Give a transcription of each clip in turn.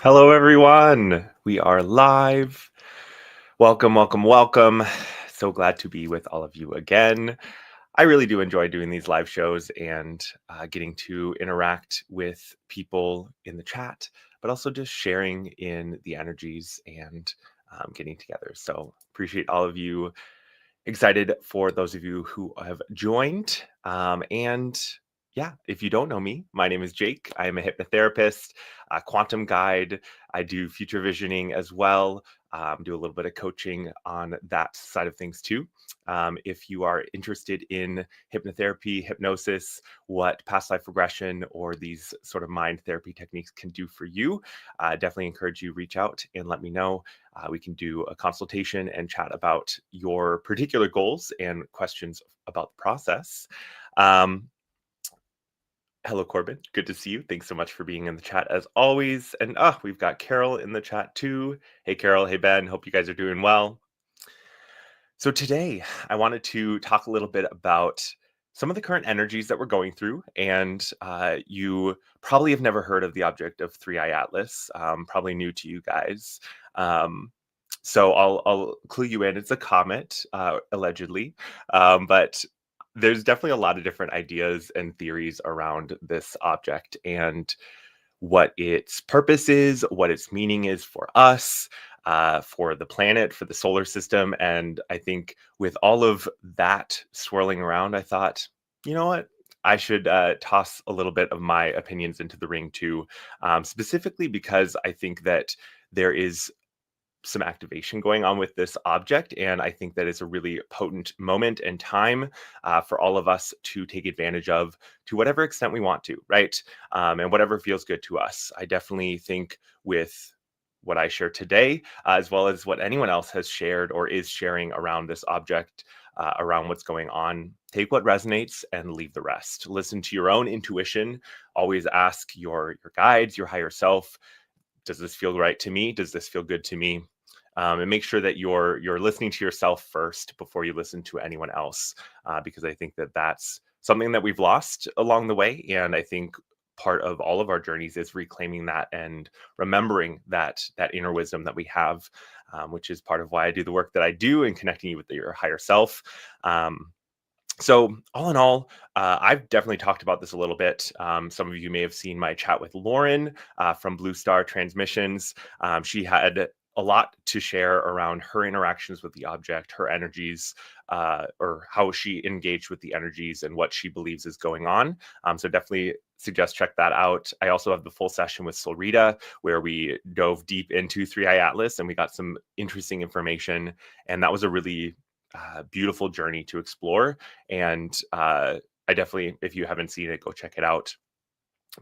Hello, everyone. We are live. Welcome, welcome, welcome. So glad to be with all of you again. I really do enjoy doing these live shows and getting to interact with people in the chat, but also just sharing in the energies and getting together. So appreciate all of you. Excited for those of you who have joined. And yeah, if you don't know me, my name is Jake. I am a hypnotherapist, a quantum guide. I do future visioning as well. Do a little bit of coaching on that side of things too. If you are interested in hypnotherapy, hypnosis, what past life regression or these sort of mind therapy techniques can do for you, definitely encourage you reach out and let me know. We can do a consultation and chat about your particular goals and questions about the process. Um, Hello, Corbin. Good to see you. Thanks so much for being in the chat as always. And we've got Carol in the chat too. Hey, Carol. Hey, Ben. Hope you guys are doing well. So today I wanted to talk a little bit about some of the current energies that we're going through. And you probably have never heard of the object of 3IATLAS, probably new to you guys. So I'll clue you in. It's a comet, allegedly, but there's definitely a lot of different ideas and theories around this object and what its purpose is, what its meaning is for us, for the planet, for the solar system. And I think with all of that swirling around, I thought, you know what? I should toss a little bit of my opinions into the ring too, specifically because I think that there is some activation going on with this object. And I think that it's a really potent moment and time for all of us to take advantage of to whatever extent we want to, right? And whatever feels good to us. I definitely think with what I share today, as well as what anyone else has shared or is sharing around this object, around what's going on, take what resonates and leave the rest. Listen to your own intuition. Always ask your guides, your higher self, does this feel right to me? Does this feel good to me? And make sure that you're listening to yourself first before you listen to anyone else, because I think that that's something that we've lost along the way. And I think part of all of our journeys is reclaiming that and remembering that inner wisdom that we have, which is part of why I do the work that I do and connecting you with your higher self. So all in all, I've definitely talked about this a little bit. Some of you may have seen my chat with Lauren from Blue Star Transmissions. She had a lot to share around her interactions with the object, her energies, or how she engaged with the energies and what she believes is going on. So definitely suggest check that out. I also have the full session with Solrita where we dove deep into 3IATLAS and we got some interesting information. And that was a really beautiful journey to explore. And I definitely, if you haven't seen it, go check it out.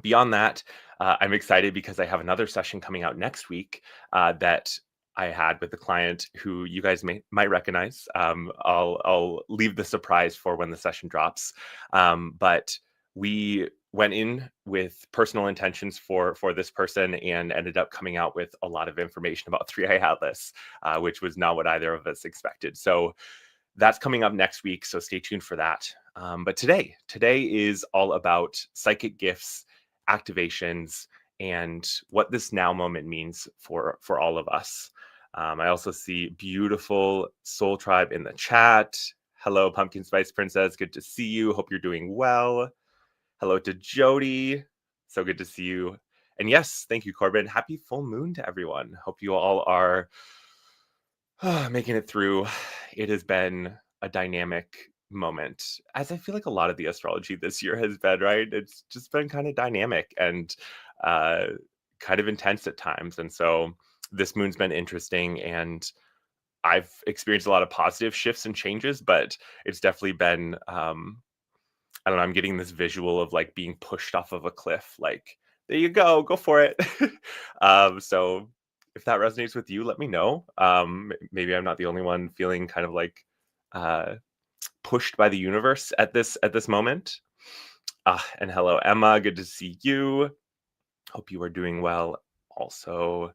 Beyond that, I'm excited because I have another session coming out next week that I had with a client who you guys might recognize. I'll leave the surprise for when the session drops. But we went in with personal intentions for this person and ended up coming out with a lot of information about 3i Atlas, which was not what either of us expected. So that's coming up next week, so stay tuned for that. But today is all about psychic gifts, activations, and what this now moment means for all of us. I also see beautiful Soul Tribe in the chat. Hello, Pumpkin Spice Princess. Good to see you. Hope you're doing well. Hello to Jody. So good to see you. And yes, thank you, Corbin. Happy full moon to everyone. Hope you all are making it through. It has been a dynamic moment, as I feel like a lot of the astrology this year has been, right? It's just been kind of dynamic and uh, kind of intense at times. And so this moon's been interesting and I've experienced a lot of positive shifts and changes, but it's definitely been, I don't know, I'm getting this visual of like being pushed off of a cliff, like, there you go for it. So if that resonates with you, let me know. Maybe I'm not the only one feeling kind of like uh, pushed by the universe at this moment. And hello, Emma. Good to see you. Hope you are doing well. Also,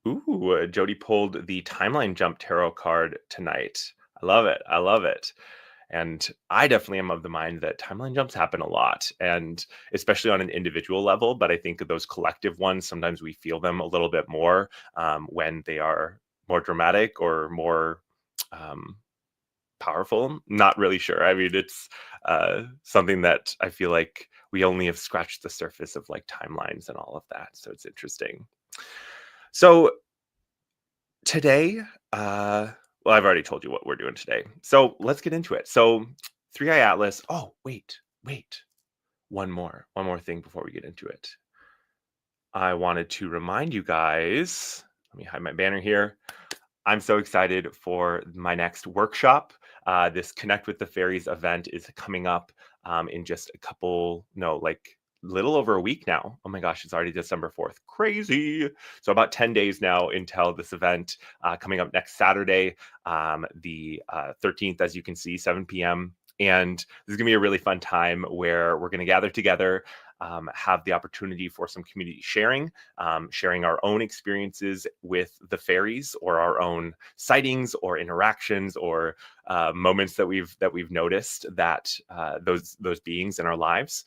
ooh, Jody pulled the timeline jump tarot card tonight. I love it. I love it. And I definitely am of the mind that timeline jumps happen a lot, and especially on an individual level. But I think those collective ones, sometimes we feel them a little bit more when they are more dramatic or more um, powerful. Not really sure. I mean, it's something that I feel like we only have scratched the surface of, like timelines and all of that. So it's interesting. So today, well, I've already told you what we're doing today. So let's get into it. So 3i Atlas. Oh, wait. One more thing before we get into it. I wanted to remind you guys, let me hide my banner here. I'm so excited for my next workshop. This Connect with the Fairies event is coming up in just a couple, no, like little over a week now. Oh my gosh, it's already December 4th. Crazy. So about 10 days now until this event coming up next Saturday, the 13th, as you can see, 7 p.m. And this is going to be a really fun time where we're going to gather together, have the opportunity for some community sharing, sharing our own experiences with the fairies, or our own sightings or interactions, or moments that we've noticed that those beings in our lives.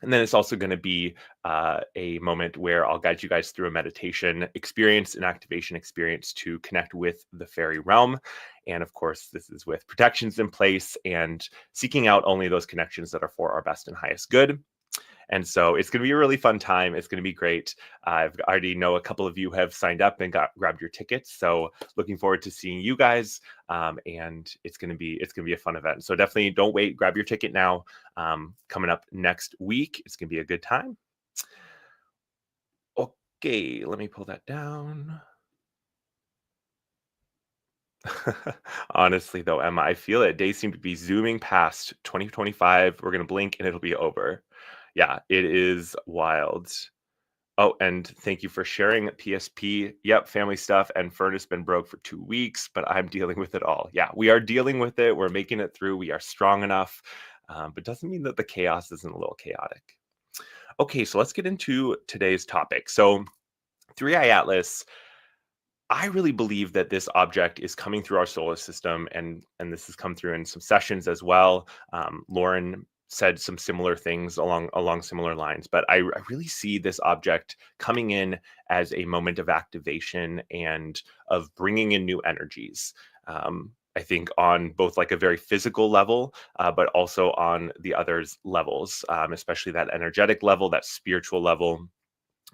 And then it's also going to be a moment where I'll guide you guys through a meditation experience, an activation experience to connect with the fairy realm. And of course, this is with protections in place and seeking out only those connections that are for our best and highest good. And so it's going to be a really fun time. It's going to be great. I've already know a couple of you have signed up and grabbed your tickets. So looking forward to seeing you guys. And it's going to be a fun event. So definitely don't wait. Grab your ticket now. Coming up next week, it's going to be a good time. Okay, let me pull that down. Honestly, though, Emma, I feel it. Days seem to be zooming past 2025. We're going to blink and it'll be over. Yeah, it is wild. Oh, and thank you for sharing PSP. Yep, family stuff and furnace been broke for 2 weeks, but I'm dealing with it all. Yeah, we are dealing with it. We're making it through. We are strong enough, but doesn't mean that the chaos isn't a little chaotic. Okay, so let's get into today's topic. So 3i Atlas, I really believe that this object is coming through our solar system, and this has come through in some sessions as well. Lauren said some similar things along similar lines, but I really see this object coming in as a moment of activation and of bringing in new energies. I think on both like a very physical level, but also on the others levels, especially that energetic level, that spiritual level,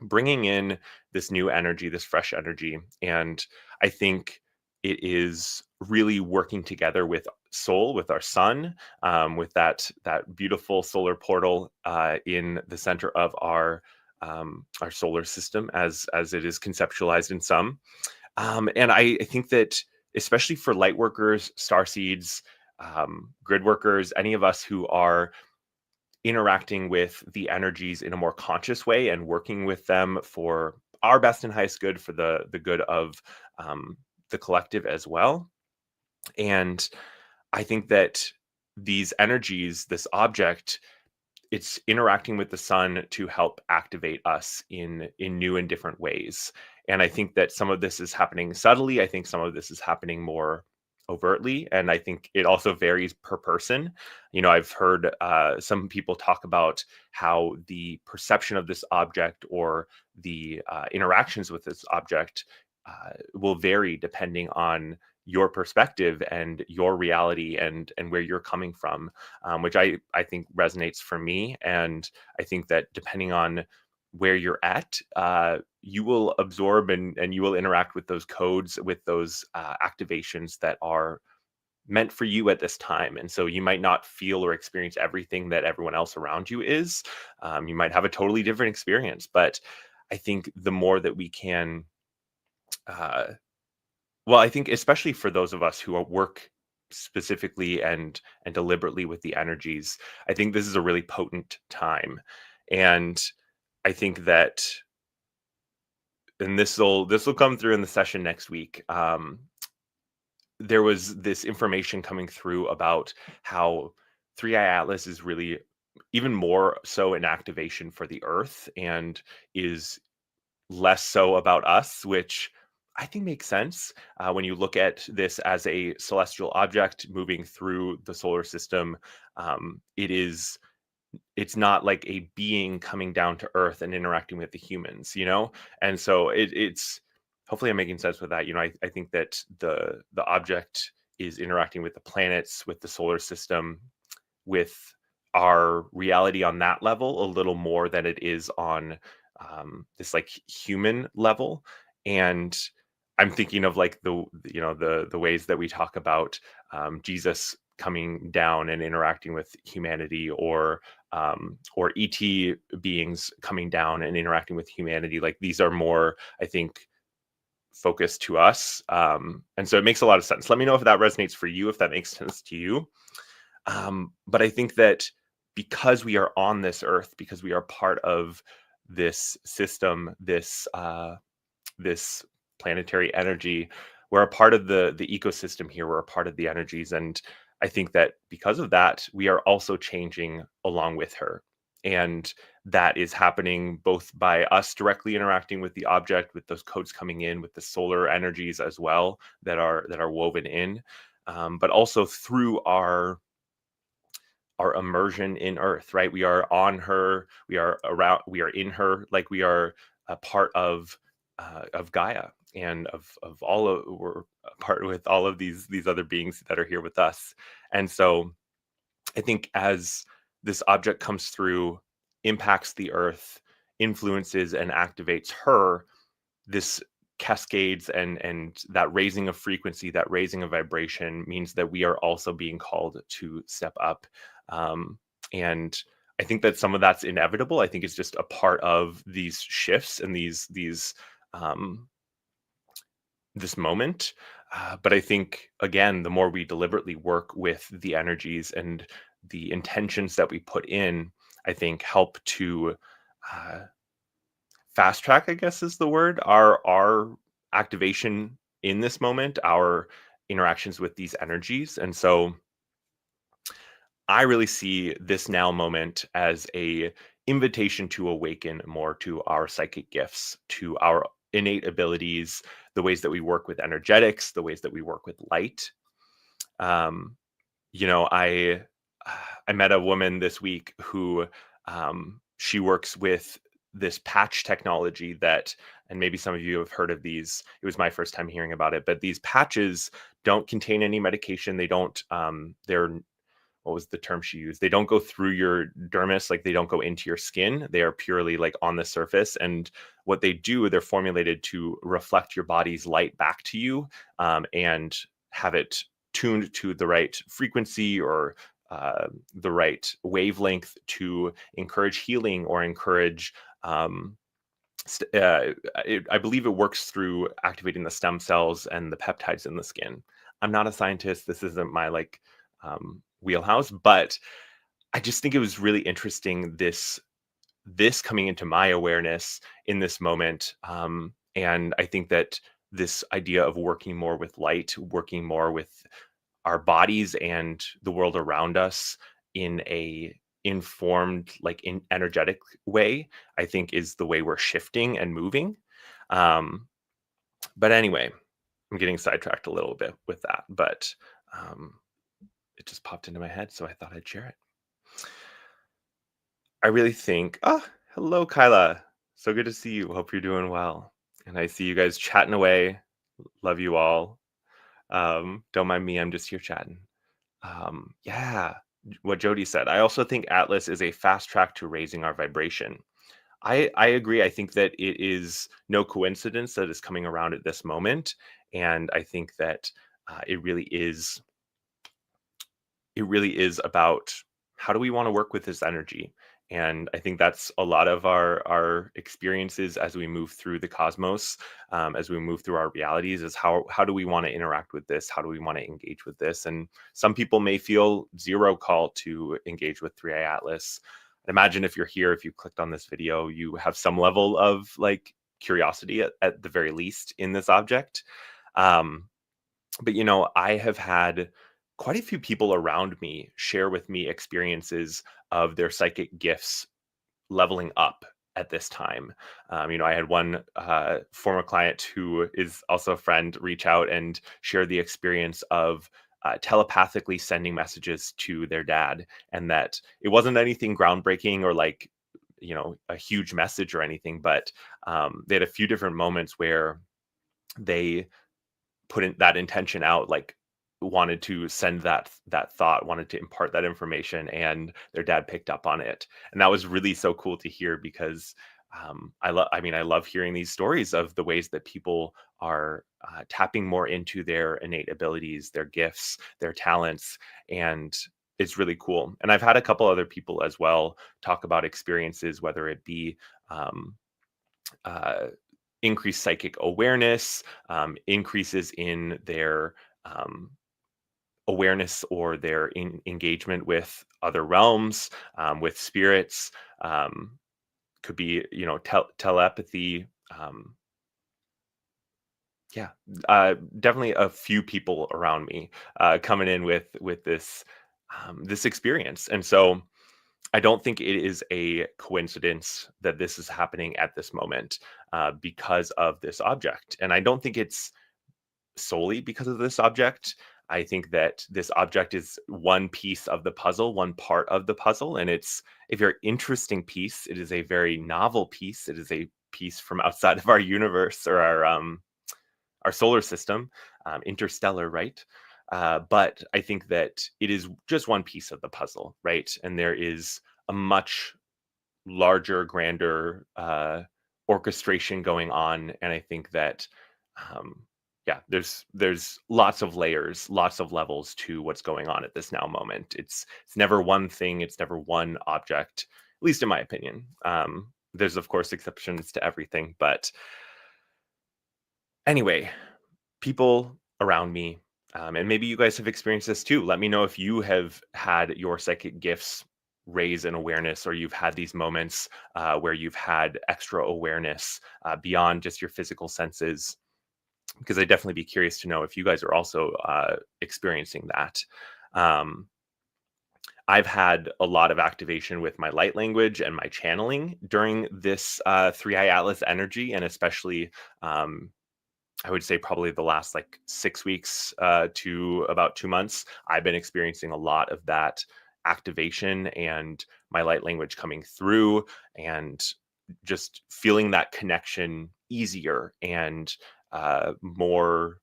bringing in this new energy, this fresh energy. And I think it is really working together with soul, with our sun, with that beautiful solar portal in the center of our solar system, as it is conceptualized in some. And I think that especially for light workers, star seeds, grid workers, any of us who are interacting with the energies in a more conscious way and working with them for our best and highest good, for the good of the collective as well. And I think that these energies, this object, it's interacting with the sun to help activate us in new and different ways. And I think that some of this is happening subtly. I think some of this is happening more overtly, and I think it also varies per person. I've heard some people talk about how the perception of this object, or the interactions with this object, will vary depending on your perspective and your reality, and where you're coming from, which I think resonates for me. And I think that depending on where you're at, you will absorb and you will interact with those codes, with those activations that are meant for you at this time. And so you might not feel or experience everything that everyone else around you is. You might have a totally different experience, but I think the more that we can, uh, well, I think especially for those of us who work specifically and deliberately with the energies, I think this is a really potent time. And I think that, and this will come through in the session next week. There was this information coming through about how 3i Atlas is really even more so an activation for the earth, and is less so about us, which I think makes sense when you look at this as a celestial object moving through the solar system. It's not like a being coming down to Earth and interacting with the humans, and so it's hopefully I'm making sense with that. I think that the object is interacting with the planets, with the solar system, with our reality on that level a little more than it is on this like human level. And I'm thinking of like the ways that we talk about Jesus coming down and interacting with humanity, or ET beings coming down and interacting with humanity. Like these are more, I think, focused to us, and so it makes a lot of sense. Let me know if that resonates for you, if that makes sense to you. But I think that because we are on this earth, because we are part of this system, this planetary energy, we're a part of the ecosystem here. We're a part of the energies, and I think that because of that, we are also changing along with her. And that is happening both by us directly interacting with the object, with those codes coming in, with the solar energies as well that are woven in, but also through our immersion in earth, right? We are on her, we are around, we are in her, like we are a part of Gaia, and of all of, we're a part with all of these other beings that are here with us. And so I think as this object comes through, impacts the earth, influences and activates her, this cascades, and that raising of frequency, that raising of vibration means that we are also being called to step up. And I think that some of that's inevitable. I think it's just a part of these shifts and these um, this moment. But I think, again, the more we deliberately work with the energies and the intentions that we put in, I think help to uh, fast track, I guess is the word, our activation in this moment, our interactions with these energies. And so I really see this now moment as a invitation to awaken more to our psychic gifts, to our innate abilities, the ways that we work with energetics, the ways that we work with light. Um, you know, I met a woman this week who she works with this patch technology that, and maybe some of you have heard of these. It was my first time hearing about it, but these patches don't contain any medication. They don't. They're, what was the term she used? They don't go through your dermis, like they don't go into your skin. They are purely like on the surface. And what they do, they're formulated to reflect your body's light back to you, and have it tuned to the right frequency, or the right wavelength to encourage healing or encourage. I believe it works through activating the stem cells and the peptides in the skin. I'm not a scientist. This isn't my like wheelhouse, but I just think it was really interesting, this coming into my awareness in this moment. And I think that this idea of working more with light, working more with our bodies and the world around us in a informed, like in energetic way, I think is the way we're shifting and moving. Um, but anyway, I'm getting sidetracked a little bit with that, but um, it just popped into my head, so I thought I'd share it. I really think, hello, Kyla. So good to see you. Hope you're doing well. And I see you guys chatting away. Love you all. Don't mind me. I'm just here chatting. Yeah, what Jody said. I also think Atlas is a fast track to raising our vibration. I agree. I think that it is no coincidence that it's coming around at this moment, and I think that it really is about how do we want to work with this energy. And I think that's a lot of our experiences as we move through the cosmos, as we move through our realities, is how do we want to interact with this, how do we want to engage with this. And some people may feel zero call to engage with 3IATLAS. Imagine if you're here, if you clicked on this video, you have some level of like curiosity at the very least in this object. um, but I have had quite a few people around me share with me experiences of their psychic gifts leveling up at this time. I had one former client who is also a friend reach out and share the experience of telepathically sending messages to their dad, and that it wasn't anything groundbreaking or like, a huge message or anything, but they had a few different moments where they put in that intention out, like wanted to send that thought, wanted to impart that information, and their dad picked up on it. And that was really so cool to hear because I love hearing these stories of the ways that people are tapping more into their innate abilities, their gifts, their talents, and it's really cool. And I've had a couple other people as well talk about experiences, whether it be um, uh, increased psychic awareness, increases in their um, awareness or their engagement with other realms, with spirits. Could be, telepathy. Yeah, definitely a few people around me coming in with this experience, and so I don't think it is a coincidence that this is happening at this moment because of this object. And I don't think it's solely because of this object. I think that this object is one piece of the puzzle, one part of the puzzle. And it's a very interesting piece. It is a very novel piece. It is a piece from outside of our universe or our solar system, interstellar, right? But I think that it is just one piece of the puzzle, right? And there is a much larger, grander orchestration going on, and I think that, yeah, there's lots of layers, lots of levels to what's going on at this now moment. It's never one thing, it's never one object, at least in my opinion. There's of course exceptions to everything, but anyway, people around me, and maybe you guys have experienced this too. Let me know if you have had your psychic gifts raise in awareness, or you've had these moments where you've had extra awareness beyond just your physical senses. Because I'd definitely be curious to know if you guys are also experiencing that. Um, I've had a lot of activation with my light language and my channeling during this 3IATLAS energy, and especially um, I would say probably the last like 6 weeks to about 2 months, I've been experiencing a lot of that activation and my light language coming through and just feeling that connection easier and more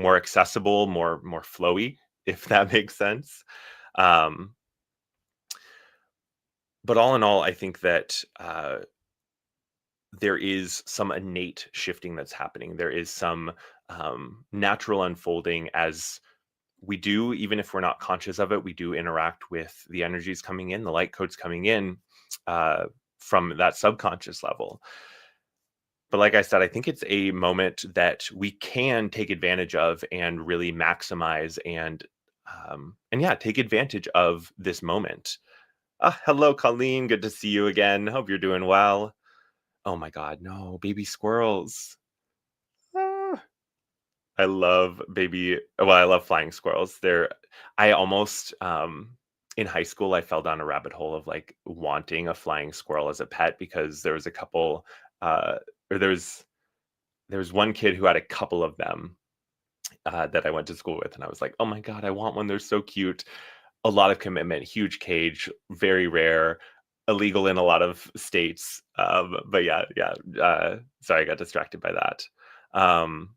accessible, more flowy, if that makes sense. Um, but all in all, I think that there is some innate shifting that's happening. There is some natural unfolding as we do, even if we're not conscious of it, we do interact with the energies coming in, the light codes coming in uh, from that subconscious level. But like I said, I think it's a moment that we can take advantage of and really maximize and yeah, take advantage of this moment. Hello, Colleen. Good to see you again. Hope you're doing well. Oh my God, no, baby squirrels. Ah, I love flying squirrels. I almost, in high school, I fell down a rabbit hole of like wanting a flying squirrel as a pet because there was a couple, or there was one kid who had a couple of them that I went to school with, and I was like, oh my God, I want one. They're so cute. A lot of commitment, huge cage, very rare, illegal in a lot of states. But yeah, yeah. Sorry, I got distracted by that. Um,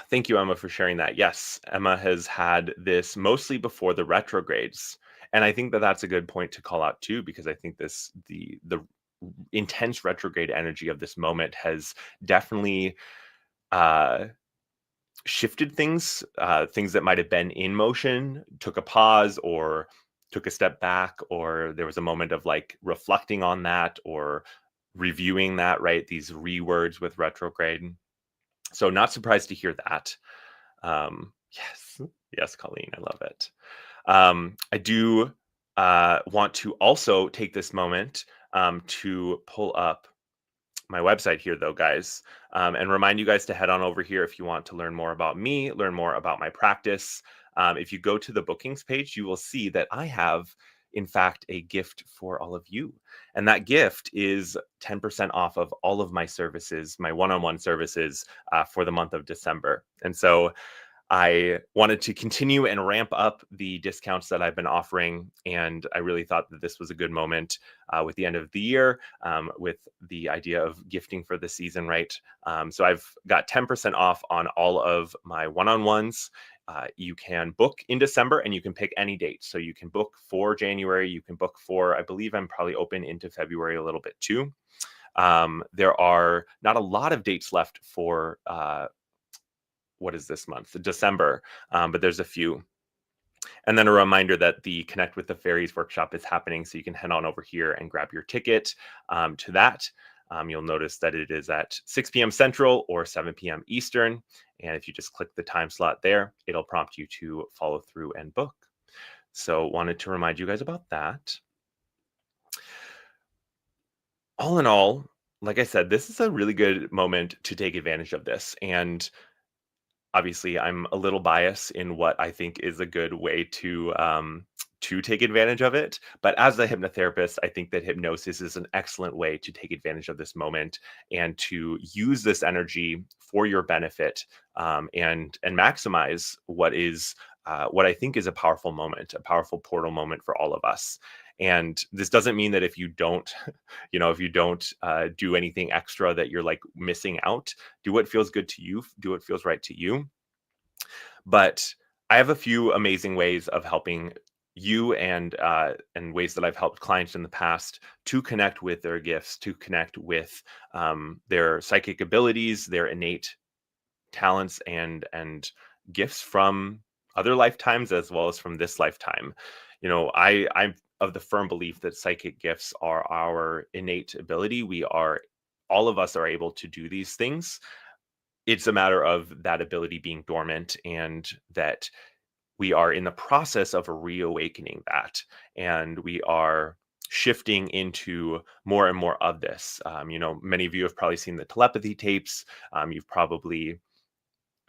Thank you, Emma, for sharing that. Yes, Emma has had this mostly before the retrogrades, and I think that that's a good point to call out too, because I think the intense retrograde energy of this moment has definitely uh, shifted things. Things that might have been in motion took a pause or took a step back, or there was a moment of like reflecting on that or reviewing that. Right, these rewords with retrograde. So not surprised to hear that. Yes, yes, Colleen, I love it. I do want to also take this moment to pull up my website here, though, guys, and remind you guys to head on over here if you want to learn more about me, learn more about my practice. If you go to the bookings page, you will see that I have in fact, a gift for all of you. And that gift is 10% off of all of my services, my one-on-one services for the month of December. And so I wanted to continue and ramp up the discounts that I've been offering. And I really thought that this was a good moment with the end of the year, with the idea of gifting for the season, right? So I've got 10% off on all of my one-on-ones. You can book in December and you can pick any date. So you can book for January, you can book for, I believe I'm probably open into February a little bit too. There are not a lot of dates left for what is this month? December, but there's a few. And then a reminder that the Connect with the Fairies workshop is happening, so you can head on over here and grab your ticket to that. You'll notice that it is at 6 p.m. Central or 7 p.m. Eastern. And if you just click the time slot there, it'll prompt you to follow through and book. So wanted to remind you guys about that. All in all, like I said, this is a really good moment to take advantage of this. And obviously, I'm a little biased in what I think is a good way to take advantage of it. But as a hypnotherapist, I think that hypnosis is an excellent way to take advantage of this moment and to use this energy for your benefit, and maximize what I think is a powerful moment, a powerful portal moment for all of us. And this doesn't mean that if you don't, if you don't do anything extra, that you're like missing out. Do what feels good to you. Do what feels right to you. But I have a few amazing ways of helping you, and ways that I've helped clients in the past to connect with their gifts, to connect with their psychic abilities, their innate talents, and gifts from other lifetimes as well as from this lifetime. I'm of the firm belief that psychic gifts are our innate ability. All of us are able to do these things. It's a matter of that ability being dormant, and that we are in the process of reawakening that. And we are shifting into more and more of this. Many of you have probably seen the telepathy tapes. You've probably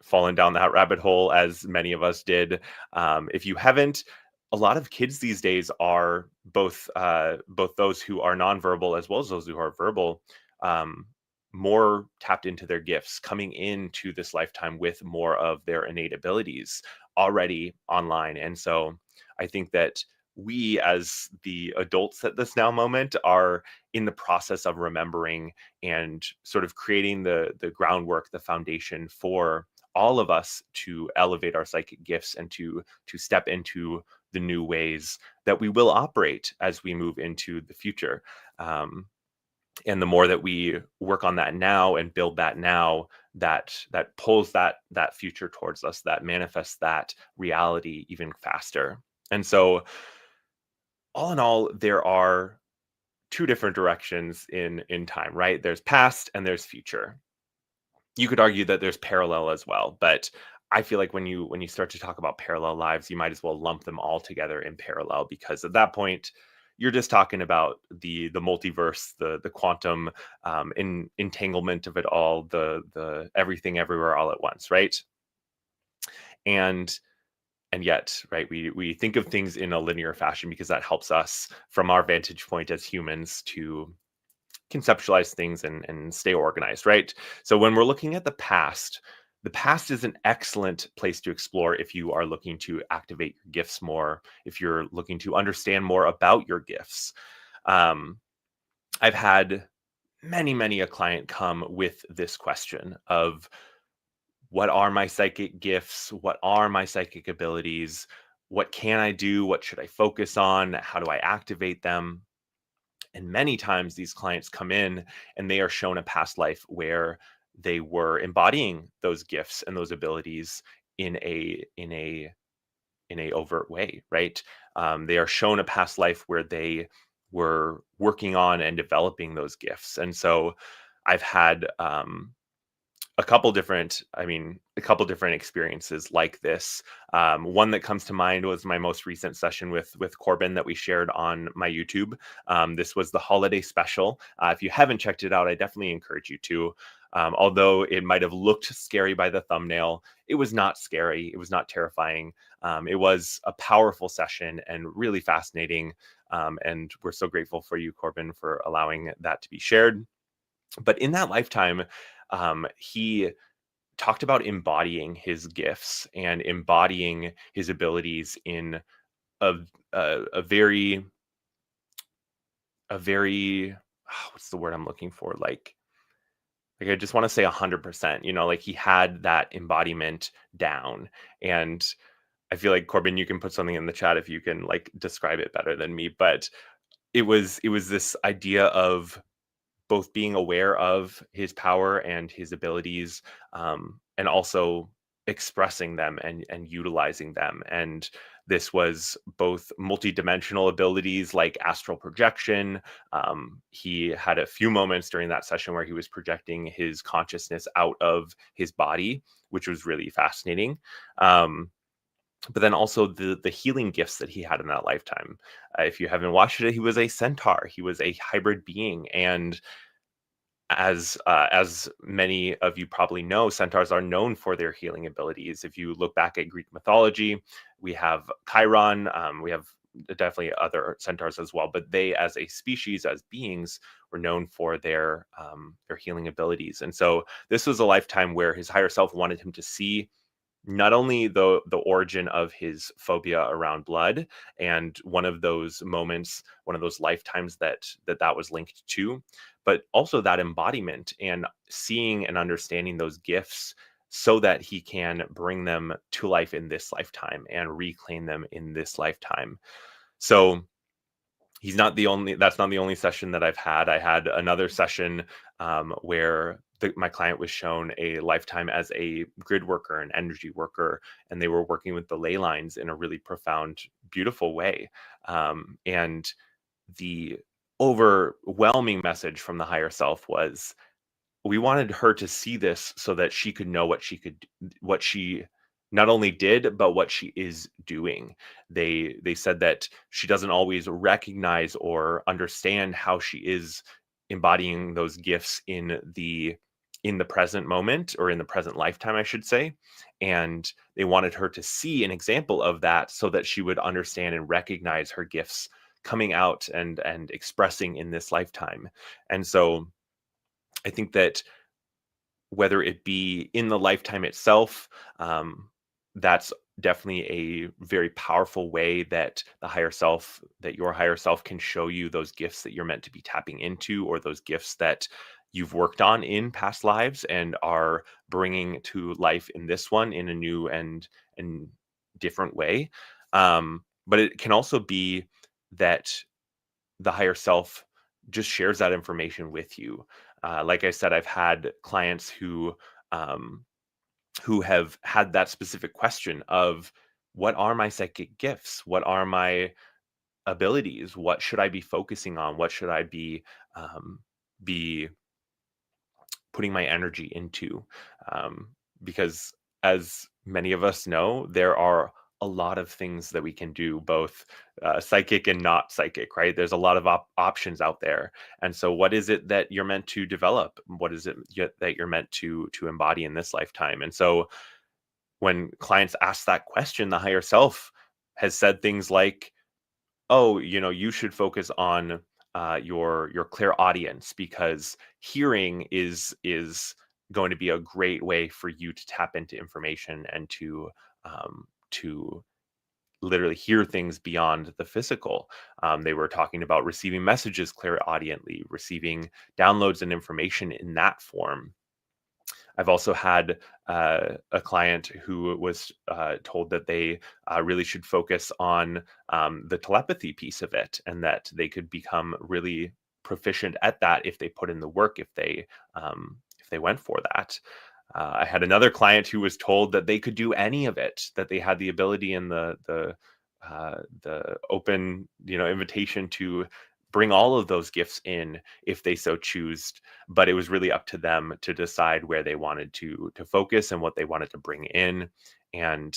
fallen down that rabbit hole, as many of us did. If you haven't, a lot of kids these days are both those who are nonverbal as well as those who are verbal, more tapped into their gifts, coming into this lifetime with more of their innate abilities already online. And so I think that we, as the adults at this now moment, are in the process of remembering and sort of creating the groundwork, the foundation for all of us to elevate our psychic gifts and to step into the new ways that we will operate as we move into the future. And the more that we work on that now and build that now, that pulls that future towards us, that manifests that reality even faster. And so, all in all, there are two different directions in time, right? There's past and there's future. You could argue that there's parallel as well, but I feel like when you start to talk about parallel lives, you might as well lump them all together in parallel, because at that point you're just talking about the multiverse, the quantum entanglement of it all, the everything everywhere all at once, right? And yet, right, we think of things in a linear fashion because that helps us from our vantage point as humans to conceptualize things and stay organized, right? So when we're looking at the past is an excellent place to explore if you are looking to activate your gifts more, if you're looking to understand more about your gifts. I've had many a client come with this question of, what are my psychic gifts? What are my psychic abilities? What can I do? What should I focus on? How do I activate them? And many times these clients come in and they are shown a past life where they were embodying those gifts and those abilities in a overt way, right? They are shown a past life where they were working on and developing those gifts. And so I've had a couple different experiences like this. One that comes to mind was my most recent session with Corbin that we shared on my YouTube. This was the holiday special. If you haven't checked it out, I definitely encourage you to. Although it might have looked scary by the thumbnail, it was not scary. It was not terrifying. It was a powerful session and really fascinating. And we're so grateful for you, Corbin, for allowing that to be shared. But in that lifetime, he talked about embodying his gifts and embodying his abilities in a a very what's the word I'm looking for? Like I just want to say 100%, like he had that embodiment down. And I feel like, Corbin, you can put something in the chat if you can like describe it better than me, but it was this idea of both being aware of his power and his abilities, and also expressing them and utilizing them. And this was both multidimensional abilities like astral projection. He had a few moments during that session where he was projecting his consciousness out of his body, which was really fascinating. But then also the healing gifts that he had in that lifetime. If you haven't watched it, he was a centaur. He was a hybrid being, and as many of you probably know, centaurs are known for their healing abilities. If you look back at Greek mythology, we have Chiron, we have definitely other centaurs as well, but they, as a species, as beings, were known for their healing abilities. And so this was a lifetime where his higher self wanted him to see not only the origin of his phobia around blood, and one of those moments, one of those lifetimes that was linked to, but also that embodiment and seeing and understanding those gifts so that he can bring them to life in this lifetime and reclaim them in this lifetime. So that's not the only session that I've had. I had another session where my client was shown a lifetime as a grid worker, an energy worker, and they were working with the ley lines in a really profound, beautiful way. And the overwhelming message from the higher self was, we wanted her to see this so that she could know what she not only did, but what she is doing. They said that she doesn't always recognize or understand how she is embodying those gifts in the present moment, or in the present lifetime, I should say. And they wanted her to see an example of that so that she would understand and recognize her gifts coming out and expressing in this lifetime. And so I think that whether it be in the lifetime itself, that's definitely a very powerful way that your higher self can show you those gifts that you're meant to be tapping into, or those gifts that you've worked on in past lives and are bringing to life in this one in a new and different way. But it can also be that the higher self just shares that information with you. Like I said, I've had clients um, who have had that specific question of, what are my psychic gifts? What are my abilities? What should I be focusing on? What should I be putting my energy into? Um, because as many of us know, there are a lot of things that we can do, both psychic and not psychic, right? There's a lot of options out there. And so what is it that you're meant to develop? What is it that you're meant to embody in this lifetime? And so when clients ask that question, the higher self has said things like, oh, you should focus on your clear audience, because hearing is going to be a great way for you to tap into information and to literally hear things beyond the physical. They were talking about receiving messages clairaudiently, receiving downloads and information in that form. I've also had a client who was told that they really should focus on the telepathy piece of it, and that they could become really proficient at that if they put in the work, if they went for that. I had another client who was told that they could do any of it, that they had the ability and the open, invitation to bring all of those gifts in if they so choose, but it was really up to them to decide where they wanted to focus and what they wanted to bring in. And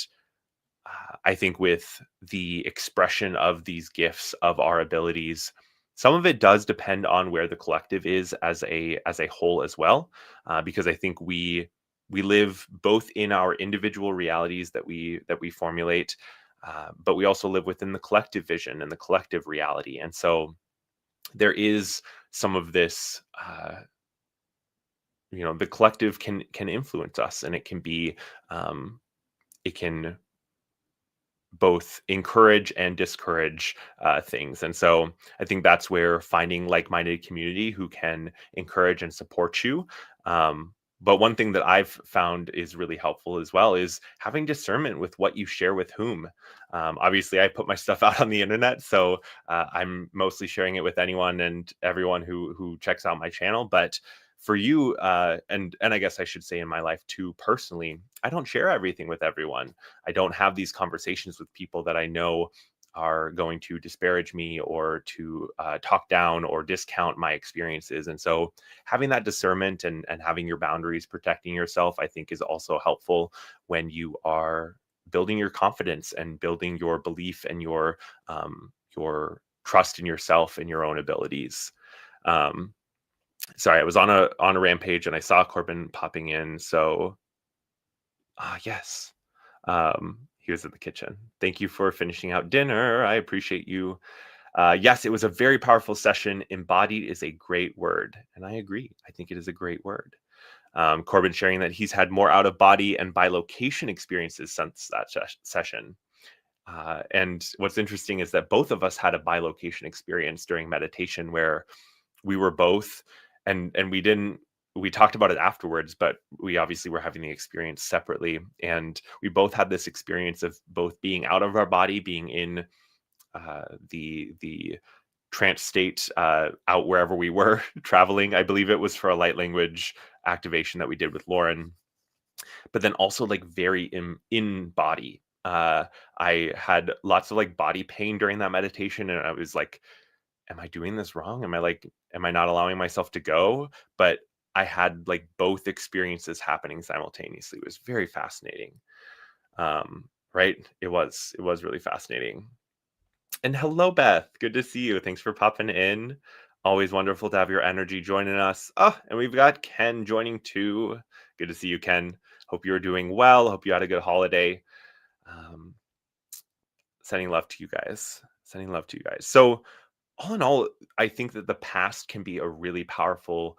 I think with the expression of these gifts, of our abilities, some of it does depend on where the collective is as a whole as well, because I think we live both in our individual realities that we formulate, but we also live within the collective vision and the collective reality. And so there is some of this, the collective can influence us, and it can be, it can both encourage and discourage things. And so I think that's where finding like-minded community who can encourage and support you. But one thing that I've found is really helpful as well is having discernment with what you share with whom. Obviously, I put my stuff out on the internet, so I'm mostly sharing it with anyone and everyone who checks out my channel. But for you, and I guess I should say in my life too, personally, I don't share everything with everyone. I don't have these conversations with people that I know are going to disparage me or to talk down or discount my experiences. And so having that discernment and having your boundaries, protecting yourself, I think is also helpful when you are building your confidence and building your belief and your trust in yourself and your own abilities. Um, Sorry, I was on a rampage and I saw Corbin popping in. So yes. He was at the kitchen. Thank you for finishing out dinner. I appreciate you. Yes, it was a very powerful session. Embodied is a great word. And I agree. I think it is a great word. Corbin sharing that he's had more out of body and bilocation experiences since that session. And what's interesting is that both of us had a bilocation experience during meditation where we were both, and we talked about it afterwards, but we obviously were having the experience separately, and we both had this experience of both being out of our body, being in the trance state, out wherever we were traveling. I believe it was for a light language activation that we did with Lauren, but then also like very in body. I had lots of like body pain during that meditation, and I was like, am I doing this wrong? Am I not allowing myself to go? But I had like both experiences happening simultaneously. It was very fascinating. Right? It was really fascinating. And hello, Beth. Good to see you. Thanks for popping in. Always wonderful to have your energy joining us. Oh, and we've got Ken joining too. Good to see you, Ken. Hope you're doing well. Hope you had a good holiday. Um, Sending love to you guys. Sending love to you guys. So, all in all, I think that the past can be a really powerful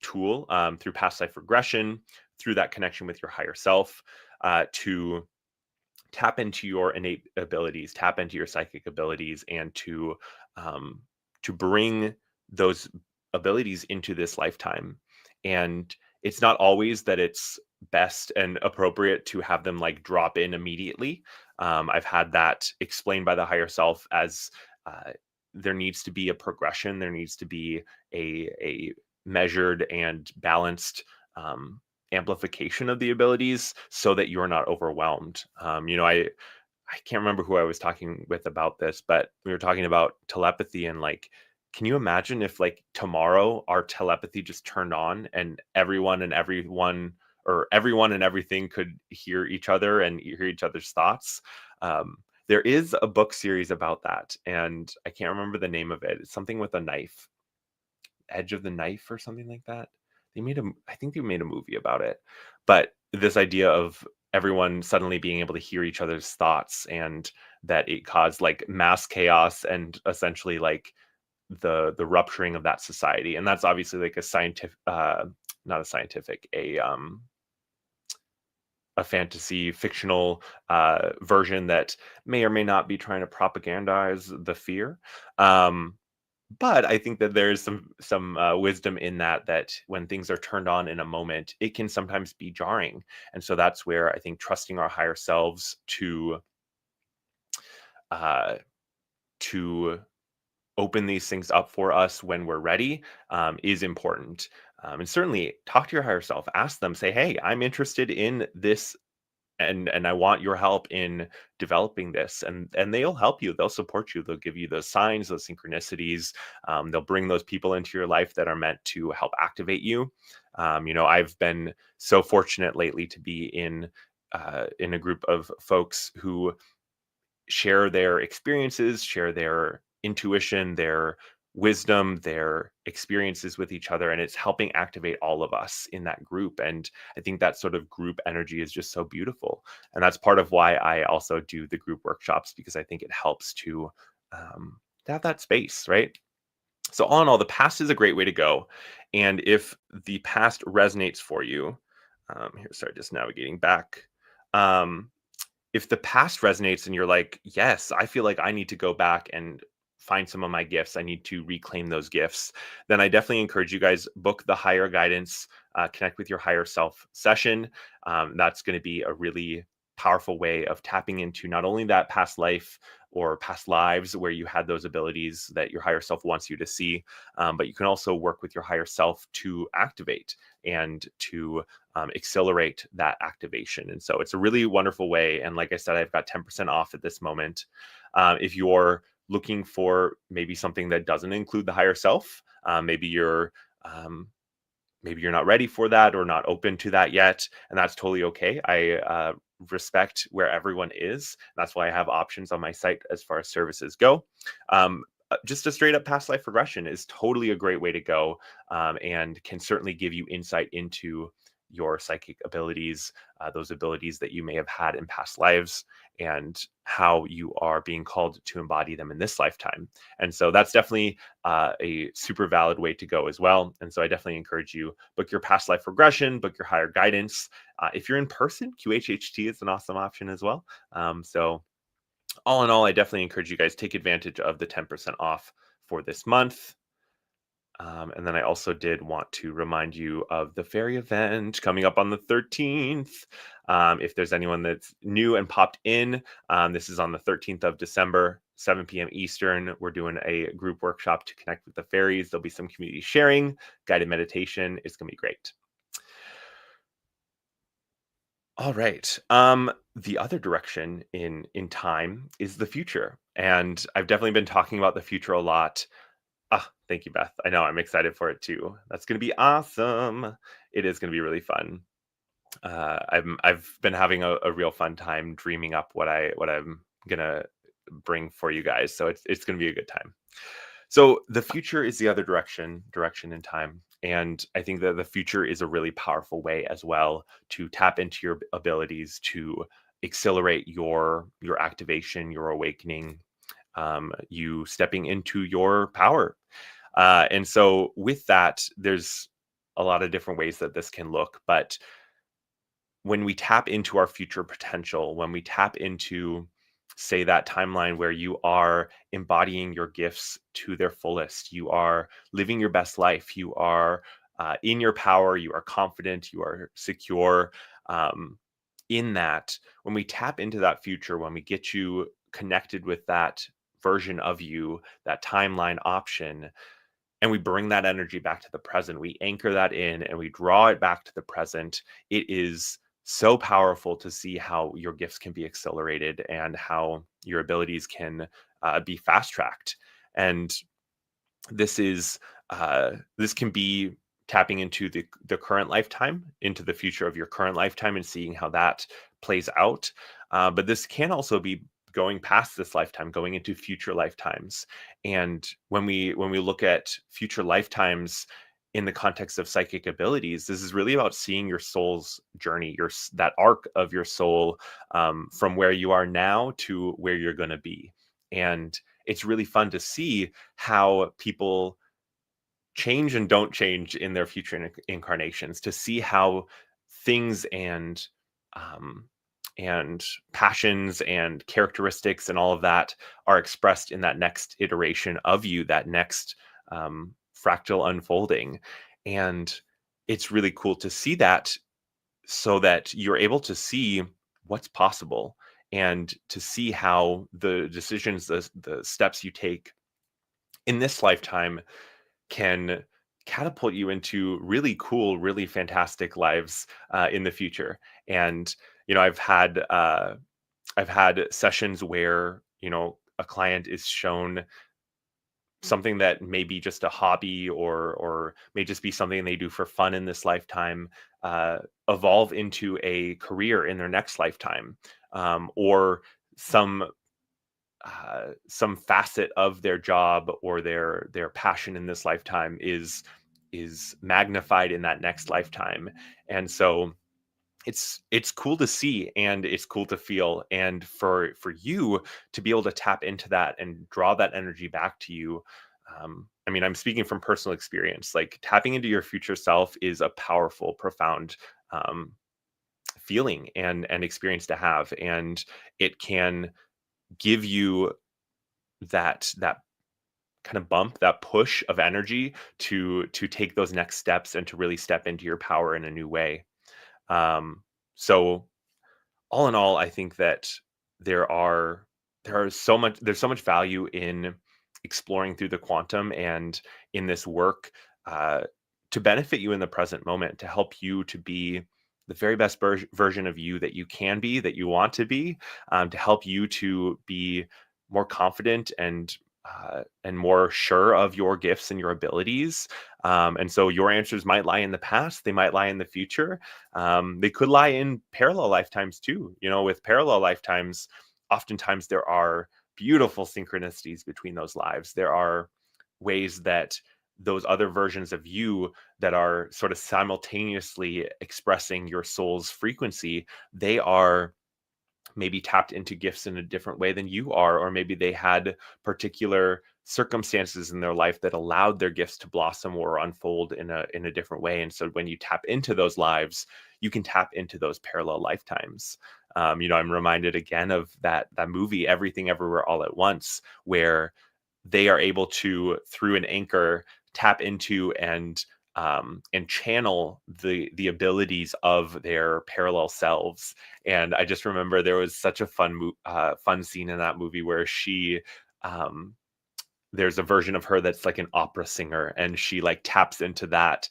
tool, through past life regression, through that connection with your higher self, to tap into your innate abilities, tap into your psychic abilities, and to bring those abilities into this lifetime. And it's not always that it's best and appropriate to have them like drop in immediately. I've had that explained by the higher self as, uh, there needs to be a progression. There needs to be a measured and balanced, amplification of the abilities so that you're not overwhelmed. I can't remember who I was talking with about this, but we were talking about telepathy and like, can you imagine if like tomorrow our telepathy just turned on and everyone and everything could hear each other and hear each other's thoughts? There is a book series about that, and I can't remember the name of it. It's something with a knife, Edge of the Knife or something like that. I think they made a movie about it. But this idea of everyone suddenly being able to hear each other's thoughts, and that it caused like mass chaos and essentially like the rupturing of that society. And that's obviously like a scientific, not a scientific, a fantasy fictional version that may or may not be trying to propagandize the fear. But I think that there's some wisdom in that when things are turned on in a moment, it can sometimes be jarring. And so that's where I think trusting our higher selves uh, to open these things up for us when we're ready, is important. And certainly talk to your higher self, ask them, say, hey, I'm interested in this, and I want your help in developing this, and they'll help you. They'll support you. They'll give you those signs, those synchronicities. They'll bring those people into your life that are meant to help activate you. I've been so fortunate lately to be in a group of folks who share their experiences, share their intuition, their wisdom, their experiences with each other, and it's helping activate all of us in that group. And I think that sort of group energy is just so beautiful. And that's part of why I also do the group workshops, because I think it helps to have that space, right? So all in all, the past is a great way to go. And if the past resonates for you, here, sorry, just navigating back. Um, if the past resonates and you're like, yes, I feel like I need to go back and find some of my gifts, I need to reclaim those gifts, then I definitely encourage you guys book the higher guidance, connect with your higher self session. That's going to be a really powerful way of tapping into not only that past life or past lives where you had those abilities that your higher self wants you to see, but you can also work with your higher self to activate and to accelerate that activation. And so it's a really wonderful way. And like I said, I've got 10% off at this moment. If you're looking for maybe something that doesn't include the higher self, um, maybe you're not ready for that or not open to that yet, and that's totally okay. I respect where everyone is. That's why I have options on my site as far as services go. Just a straight up past life regression is totally a great way to go, and can certainly give you insight into your psychic abilities, those abilities that you may have had in past lives, and how you are being called to embody them in this lifetime. And so that's definitely a super valid way to go as well. And so I definitely encourage you, book your past life regression, book your higher guidance. If you're in person, QHHT is an awesome option as well. So all in all, I definitely encourage you guys take advantage of the 10% off for this month. And then I also did want to remind you of the fairy event coming up on the 13th. If there's anyone that's new and popped in, this is on the 13th of December, 7 p.m. Eastern. We're doing a group workshop to connect with the fairies. There'll be some community sharing, guided meditation. It's going to be great. All right. The other direction in time is the future. And I've definitely been talking about the future a lot. Ah, thank you, Beth. I know I'm excited for it too. That's going to be awesome. It is going to be really fun. I've been having a real fun time dreaming up what I'm gonna bring for you guys. So it's going to be a good time. So the future is the other direction in time. And I think that the future is a really powerful way as well to tap into your abilities to accelerate your activation, your awakening, you stepping into your power. And so with that, there's a lot of different ways that this can look. But when we tap into our future potential, when we tap into, say, that timeline where you are embodying your gifts to their fullest, you are living your best life, you are in your power, you are confident, you are secure. In that, when we tap into that future, when we get you connected with that version of you, that timeline option, and we bring that energy back to the present, we anchor that in and we draw it back to the present, it is so powerful to see how your gifts can be accelerated and how your abilities can be fast tracked. And this can be tapping into the current lifetime, into the future of your current lifetime, and seeing how that plays out. But this can also be going past this lifetime, going into future lifetimes. And when we look at future lifetimes in the context of psychic abilities, this is really about seeing your soul's journey, that arc of your soul, from where you are now to where you're going to be. And it's really fun to see how people change and don't change in their future incarnations, to see how things um, and passions and characteristics and all of that are expressed in that next iteration of you, that next fractal unfolding. And it's really cool to see that, so that you're able to see what's possible and to see how the decisions, the steps you take in this lifetime can catapult you into really cool, really fantastic lives in the future. And I've had sessions where a client is shown something that may be just a hobby, or may just be something they do for fun in this lifetime, evolve into a career in their next lifetime, or some some facet of their job or their passion in this lifetime is magnified in that next lifetime. And so it's cool to see, and it's cool to feel, and for you to be able to tap into that and draw that energy back to you. I mean, I'm speaking from personal experience. Like, tapping into your future self is a powerful, profound um, feeling and experience to have, and it can give you that kind of bump, that push of energy to take those next steps and to really step into your power in a new way. So all in all, I think that there are there's so much value in exploring through the quantum and in this work, uh, to benefit you in the present moment, to help you to be the very best version of you that you can be, that you want to be, to help you to be more confident and more sure of your gifts and your abilities. And so your answers might lie in the past, they might lie in the future, they could lie in parallel lifetimes too. You know, with parallel lifetimes, oftentimes there are beautiful synchronicities between those lives. There are ways that those other versions of you that are sort of simultaneously expressing your soul's frequency, they are maybe tapped into gifts in a different way than you are, or maybe they had particular circumstances in their life that allowed their gifts to blossom or unfold in a different way. And so when you tap into those lives, you can tap into those parallel lifetimes. You know, I'm reminded again of that movie Everything Everywhere All at Once, where they are able to, through an anchor, tap into and channel the abilities of their parallel selves. And I just remember there was such a fun scene in that movie where um, there's a version of her that's like an opera singer, and she like taps into that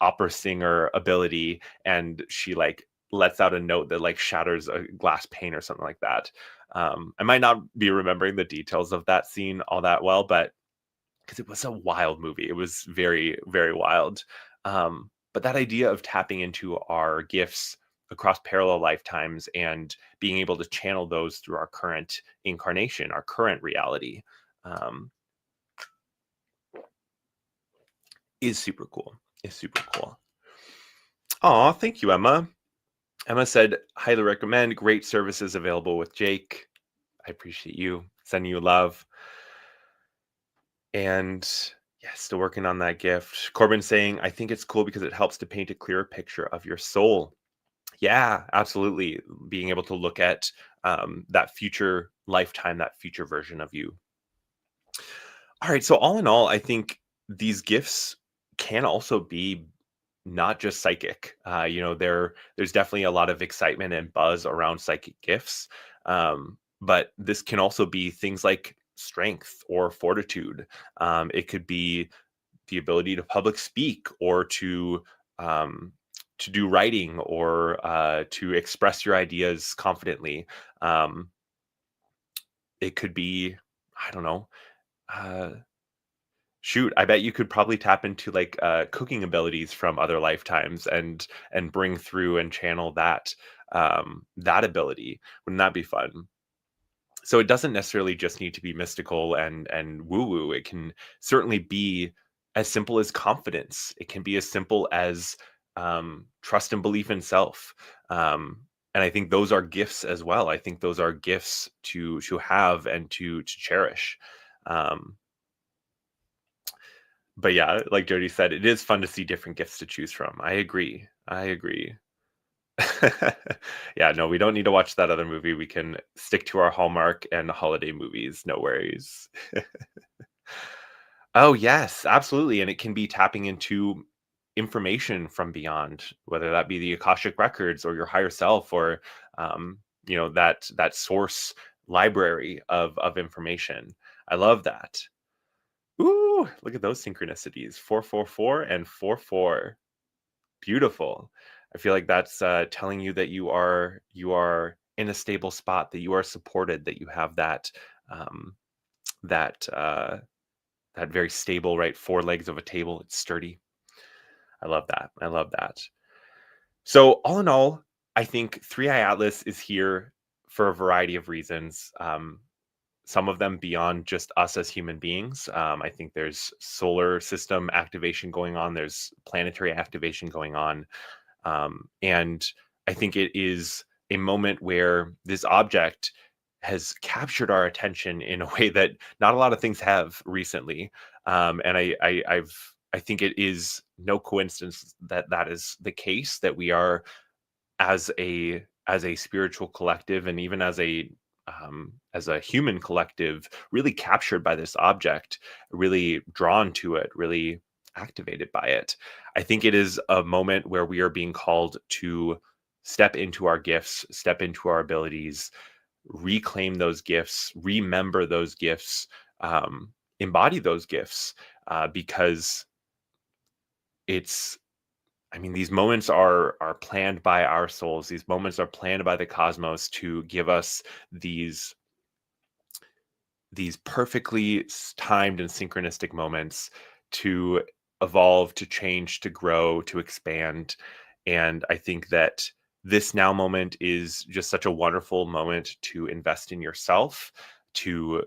opera singer ability, and she like lets out a note that like shatters a glass pane or something like that. I might not be remembering the details of that scene all that well, but because it was a wild movie. It was very, very wild. But that idea of tapping into our gifts across parallel lifetimes and being able to channel those through our current incarnation, our current reality, um, is super cool. Is super cool. Aw, thank you, Emma. Emma said, highly recommend. Great services available with Jake. I appreciate you. Sending you love. And yeah, still working on that gift. Corbin saying, I think it's cool because it helps to paint a clearer picture of your soul. Yeah, absolutely. Being able to look at that future lifetime, that future version of you. All right. So, all in all, I think these gifts can also be not just psychic. You know, there's definitely a lot of excitement and buzz around psychic gifts. But this can also be things like strength or fortitude. It could be the ability to public speak, or um, to do writing, or to express your ideas confidently. Um, it could be, I don't know. Uh, Shoot, I bet you could probably tap into like cooking abilities from other lifetimes and bring through and channel that ability. Wouldn't that be fun? So it doesn't necessarily just need to be mystical and woo woo. It can certainly be as simple as confidence. It can be as simple as trust and belief in self. And I think those are gifts as well. I think those are gifts to have and to cherish. Um, but yeah, like Jody said, it is fun to see different gifts to choose from. I agree. I agree. Yeah, no, we don't need to watch that other movie. We can stick to our Hallmark and holiday movies. No worries. Oh, yes, absolutely. And it can be tapping into information from beyond, whether that be the Akashic records or your higher self, or you know, that source library of information. I love that. Ooh, look at those synchronicities. 444 and 44. Beautiful. I feel like that's telling you that you are in a stable spot, that you are supported, that you have um, that that very stable, right? Four legs of a table. It's sturdy. I love that. I love that. So all in all, I think 3i Atlas is here for a variety of reasons. some of them beyond just us as human beings. I think there's solar system activation going on. There's planetary activation going on. And I think it is a moment where this object has captured our attention in a way that not a lot of things have recently. And I think it is no coincidence that that is the case, that we are as a spiritual collective, and even as a human collective, really captured by this object, really drawn to it, really activated by it. I think it is a moment where we are being called to step into our gifts, step into our abilities, reclaim those gifts, remember those gifts, embody those gifts, because it's I mean, these moments are planned by our souls. These moments are planned by the cosmos to give us these perfectly timed and synchronistic moments to evolve, to change, to grow, to expand. And I think that this now moment is just such a wonderful moment to invest in yourself, to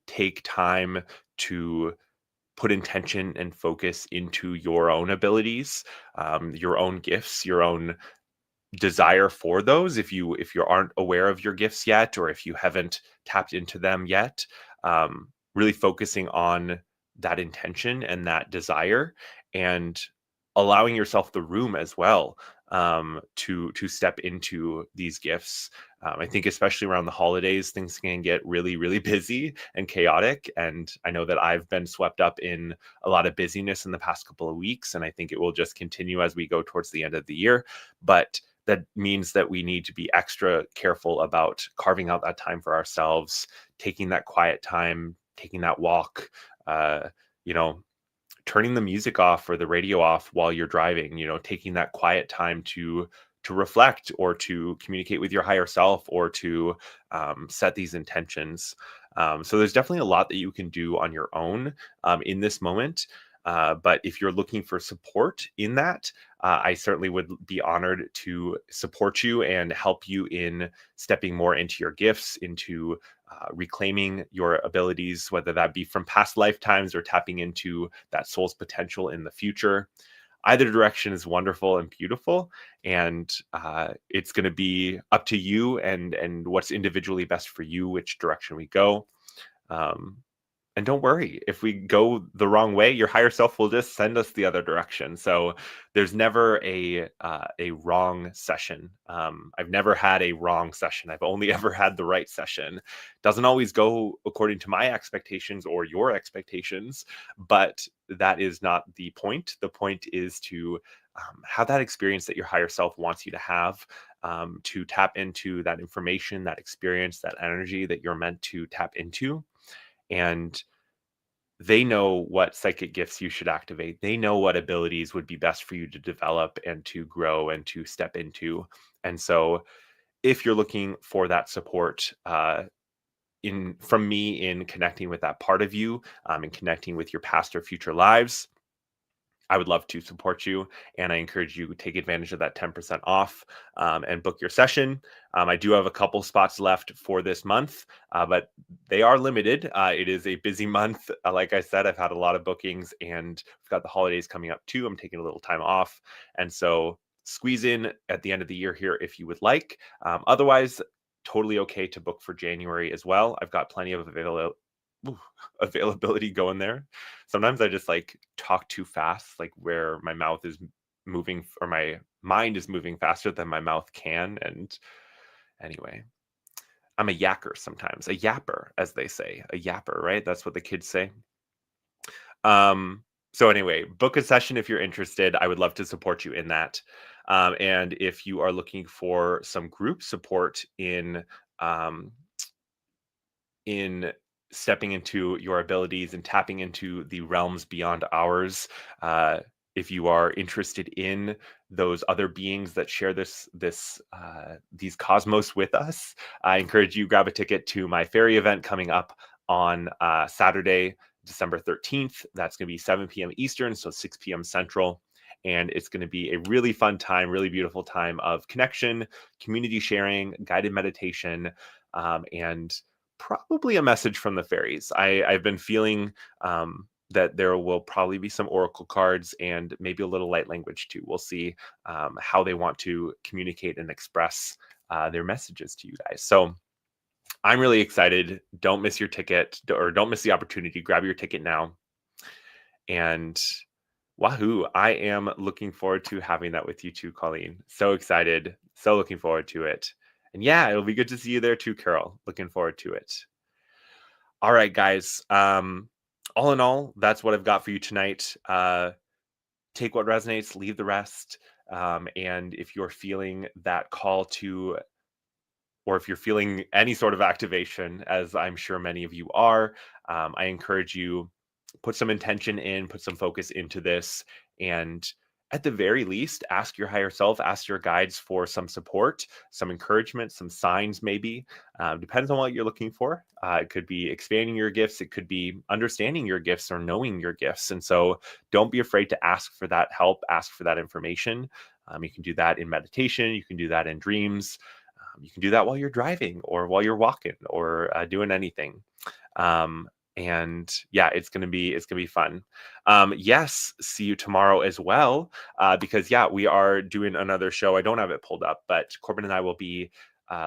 take time to put intention and focus into your own abilities, your own gifts, your own desire for those. If you aren't aware of your gifts yet, or if you haven't tapped into them yet, really focusing on that intention and that desire, and allowing yourself the room as well, to step into these gifts. I think especially around the holidays, things can get really, really busy and chaotic. And I know that I've been swept up in a lot of busyness in the past couple of weeks, and I think it will just continue as we go towards the end of the year. But that means that we need to be extra careful about carving out that time for ourselves, taking that quiet time, taking that walk, you know, turning the music off or the radio off while you're driving, taking that quiet time to reflect, or to communicate with your higher self, or to set these intentions. So there's definitely a lot that you can do on your own in this moment. But if you're looking for support in that, I certainly would be honored to support you and help you in stepping more into your gifts, into reclaiming your abilities, whether that be from past lifetimes or tapping into that soul's potential in the future. Either direction is wonderful and beautiful, and it's going to be up to you and what's individually best for you, which direction we go. Um, and don't worry, if we go the wrong way, your higher self will just send us the other direction. So there's never a wrong session. I've never had a wrong session. I've only ever had the right session. Doesn't always go according to my expectations or your expectations, but that is not the point. The point is to have that experience that your higher self wants you to have, to tap into that information, that experience, that energy that you're meant to tap into. And they know what psychic gifts you should activate. They know what abilities would be best for you to develop and to grow and to step into. And so if you're looking for that support, in from me in connecting with that part of you, and connecting with your past or future lives, I would love to support you, and I encourage you to take advantage of that 10% off, and book your session. I do have a couple spots left for this month, but they are limited. It is a busy month. Like I said, I've had a lot of bookings, and we've got the holidays coming up too. I'm taking a little time off, and so squeeze in at the end of the year here if you would like. Otherwise, totally okay to book for January as well. I've got plenty of availability going there. Sometimes I just like talk too fast, like where my mouth is moving, or my mind is moving faster than my mouth can. And anyway, I'm a yacker sometimes, a yapper, as they say, a yapper, right? That's what the kids say. So anyway, book a session if you're interested. I would love to support you in that. And if you are looking for some group support um, in stepping into your abilities and tapping into the realms beyond ours. If you are interested in those other beings that share these cosmos with us, I encourage you grab a ticket to my fairy event coming up on Saturday, December 13th. That's going to be 7 p.m. Eastern, so 6 p.m. Central. And it's going to be a really fun time, really beautiful time of connection, community sharing, guided meditation, and probably a message from the fairies. I've been feeling that there will probably be some oracle cards and maybe a little light language too. We'll see how they want to communicate and express their messages to you guys. So I'm really excited. Don't miss your ticket, or don't miss the opportunity. Grab your ticket now. And wahoo, I am looking forward to having that with you too, Colleen. So excited. So looking forward to it. And yeah, it'll be good to see you there too, Carol. Looking forward to it. All right, guys. All in all, that's what I've got for you tonight. Take what resonates, leave the rest. And if you're feeling that call to, or if you're feeling any sort of activation, as I'm sure many of you are, I encourage you, put some intention in, put some focus into this, and at the very least, ask your higher self, ask your guides for some support, some encouragement, some signs maybe. Depends on what you're looking for. It could be expanding your gifts. It could be understanding your gifts or knowing your gifts. And so don't be afraid to ask for that help, ask for that information. You can do that in meditation. You can do that in dreams. You can do that while you're driving or while you're walking or doing anything. And yeah, it's gonna be fun. Yes, see you tomorrow as well, because yeah, we are doing another show. I don't have it pulled up, but Corbin and I will be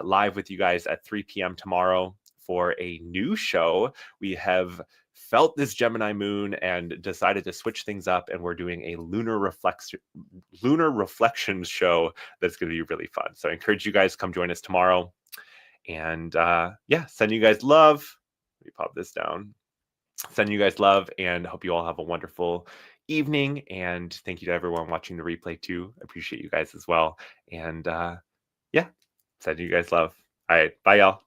live with you guys at 3 p.m. tomorrow for a new show. We have felt this Gemini moon and decided to switch things up, and we're doing a lunar reflections show that's going to be really fun. So I encourage you guys to come join us tomorrow. And yeah, send you guys love. Let me pop this down. Send you guys love, and hope you all have a wonderful evening. And thank you to everyone watching the replay too. I appreciate you guys as well. And yeah, send you guys love. All right, bye y'all.